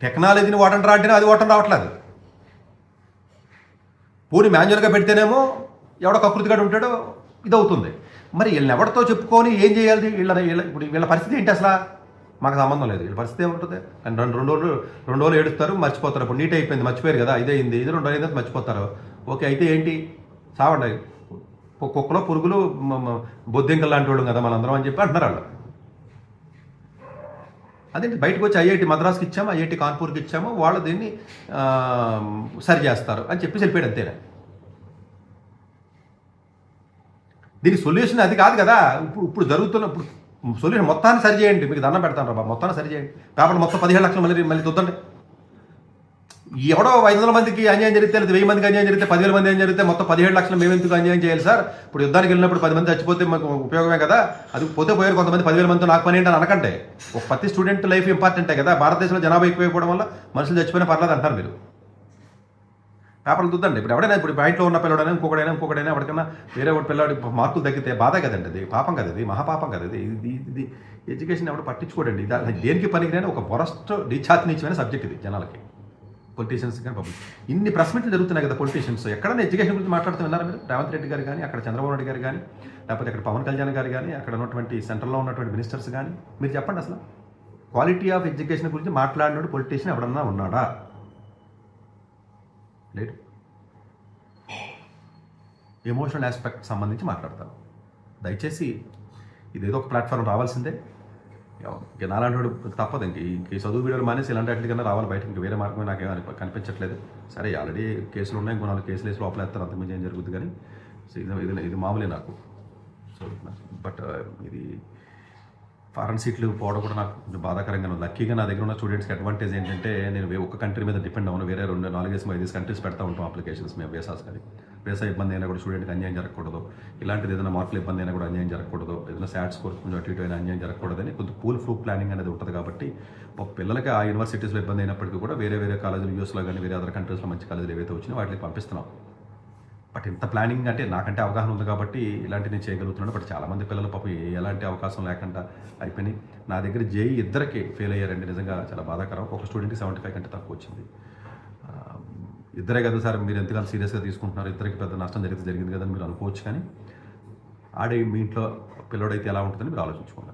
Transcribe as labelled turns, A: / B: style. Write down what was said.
A: టెక్నాలజీని వాటండి రాంటేనే అది వాటం రావట్లేదు. పోనీ మాన్యువల్గా పెడితేనేమో ఎవడో కకృతిగాడు ఉంటాడో ఇది అవుతుంది. మరి వీళ్ళని ఎవరితో చెప్పుకొని ఏం చేయాలి? ఇప్పుడు వీళ్ళ పరిస్థితి ఏంటి అసలు? మాకు సంబంధం లేదు. వీళ్ళ పరిస్థితి ఏముంటుంది? రెండు రోజులు ఏడుస్తారు, మర్చిపోతారు. ఇప్పుడు నీట్ అయిపోయింది, మర్చిపోయారు కదా, ఇదే అయింది, ఇది 2 అయింది మర్చిపోతారు. ఓకే, అయితే ఏంటి? సావండి, కుక్కలో పురుగులు బొద్దింకలు లాంటి వాళ్ళు కదా మనందరం అని చెప్పి అంటున్నారు వాళ్ళు. అదేంటి, బయటకు వచ్చి ఐఐటి మద్రాస్కి ఇచ్చాము, ఐఐటి కాన్పూర్కి ఇచ్చాము, వాళ్ళు దీన్ని సరి చేస్తారు అని చెప్పి వెళ్ళిపోయాడు అంతేనా? దీనికి సొల్యూషన్ అది కాదు కదా. ఇప్పుడు జరుగుతున్నప్పుడు సొల్యూషన్ మొత్తాన్ని సరి చేయండి, మీకు దండం పెడతాను రా, మొత్తాన్ని సరి చేయండి. పేపర్లు మొత్తం 17 లక్షలు మళ్ళీ చూద్దండి. ఎవడో 500 మందికి అన్యాయం జరిగితే, లేదా 1000 మందికి అన్యాయం జరిగితే, 10,000 మంది అన్యాయం జరిగితే మొత్తం 17 లక్షలు మేము ఎందుకు అన్యాయం చేయాలి సార్? ఇప్పుడు యుద్ధానికి వెళ్ళినప్పుడు 10 మంది చచ్చిపోతే మాకు ఉపయోగమే కదా, అది పోతే పోయారు కొంతమంది, 10,000 మందితో నాకు పని ఏంటని అనకంటే. ఒక ప్రతి స్టూడెంట్ లైఫ్ ఇంపార్టెంటే కదా. భారతదేశంలో జనాభా ఎక్కువైపోవడం వల్ల మనుషులు చచ్చిపోయినా పర్లేదు అంటారు మీరు. పేపర్లు చూద్దండి. ఇప్పుడు ఎవడైనా, ఇప్పుడు బయటలో ఉన్న పిల్లడైనా ఇంకొకడైనా ఎవరికైనా వేరే ఒక పిల్లవాడి మార్కులు తగ్గితే బాధ కదండి, అది పాపం కదా, ఇది మహాపాపం కదా. ఇది ఎడ్యుకేషన్ ఎవడు పట్టించుకోడండి. దేనికి పనికిరైనా ఒక వరస్ట్ నీచాతినిచ్చమైన సబ్జెక్ట్ ఇది జనాలకి, పొలిటీషియన్స్ కానీ పబ్లిక్. ఇన్ని ప్రెస్ మీట్లు జరుగుతున్నాయి కదా పొలిటీషియన్స్. ఎక్కడైనా ఎడ్యుకేషన్ గురించి మాట్లాడుతూ విన్నారా మీరు? రేవంత్ రెడ్డి గారు కానీ, అక్కడ చంద్రబాబు నాయుడు గారు కానీ, లేకపోతే అక్కడ పవన్ కళ్యాణ్ గారు కానీ, అక్కడ ఉన్నటువంటి సెంట్రల్లో ఉన్నటువంటి మినిస్టర్స్ కానీ, మీరు చెప్పండి అసలు క్వాలిటీ ఆఫ్ ఎడ్యుకేషన్ గురించి మాట్లాడినప్పుడు పొలిటీషియన్ ఎవడన్నా ఉన్నాడా? లేదు. ఎమోషనల్ ఆస్పెక్ట్ సంబంధించి మాట్లాడతారు. దయచేసి ఇదేదో ఒక ప్లాట్ఫామ్ రావాల్సిందే. ఇంక నాలాంటి తప్పదు. ఇంక ఈ చదువు వీడియోలు మానేసి ఇలాంటి వాటికన్నా రావాలి బయటకు. ఇంక వేరే మార్గమే నాకేమీ కనిపించట్లేదు. సరే, ఆల్రెడీ కేసులు ఉన్నాయి, ఇంకో 4 కేసులు వేసి లోపల వేస్తారు, అంతకుమించి ఏం జరుగుతుంది. కానీ ఇది మామూలే నాకు. సో బట్ ఇది ఫారెన్ సీట్లు పోవడం కూడా నాకు కొంచెం బాధాకరంగా ఉంది. లక్కీగా నా దగ్గర ఉన్న స్టూడెంట్స్కి అడ్వాంటేజ్ ఏంటంటే, నేను ఒక కంట్రీ మీద డిపెండ్ అవ్వను. వేరే 2, 4, 5 కంట్రీస్ పెడతా ఉంటాం అప్లికేషన్స్ మేము వేసాస్. కానీ వేసా ఇబ్బంది అయినా కూడా స్టూడెంట్కి అన్యాయం జరగకూడదు, ఇలాంటిది ఏదైనా మార్కులు ఇబ్బంది అయినా కూడా అన్యాయం జరగకూడదు, ఏదైనా శాట్ స్కోర్ కొంచెం అటు ఇటు అయినా అన్యాయం జరగకూడదని కొంచెం పూల్ ప్రూఫ్ ప్లానింగ్ అనేది ఉంటుంది. కాబట్టి ఒక పిల్లలకి ఆ యూనివర్సిటీస్లో ఇబ్బంది అయినప్పటికీ కూడా వేరే కాలేజీలు యూఎస్లో కానీ వేరే అదర్ కంట్రీస్లో మంచి కాలేజీలు ఏవైతే వచ్చినా వాటికి పంపిస్తున్నాం. బట్ ఇంత ప్లానింగ్ అంటే నాకంటే అవగాహన ఉంది కాబట్టి ఇలాంటివి నేను చేయగలుగుతున్నాను. బట్ చాలామంది పిల్లలు పాపం ఎలాంటి అవకాశం లేకుండా అయిపోయినాయి. నా దగ్గర జేఈ ఇద్దరికి ఫెయిల్ అయ్యారండి. నిజంగా చాలా బాధాకరం. ఒక స్టూడెంట్కి 75 కంటే తక్కువ వచ్చింది. ఇద్దరే కదా సార్, మీరు ఎంతగానో సీరియస్గా తీసుకుంటున్నారు, ఇద్దరికి పెద్ద నష్టం జరిగింది కదా అని మీరు అనుకోవచ్చు. కానీ ఆడే మీ ఇంట్లో పిల్లడైతే ఎలా ఉంటుందని మీరు ఆలోచించుకోండి.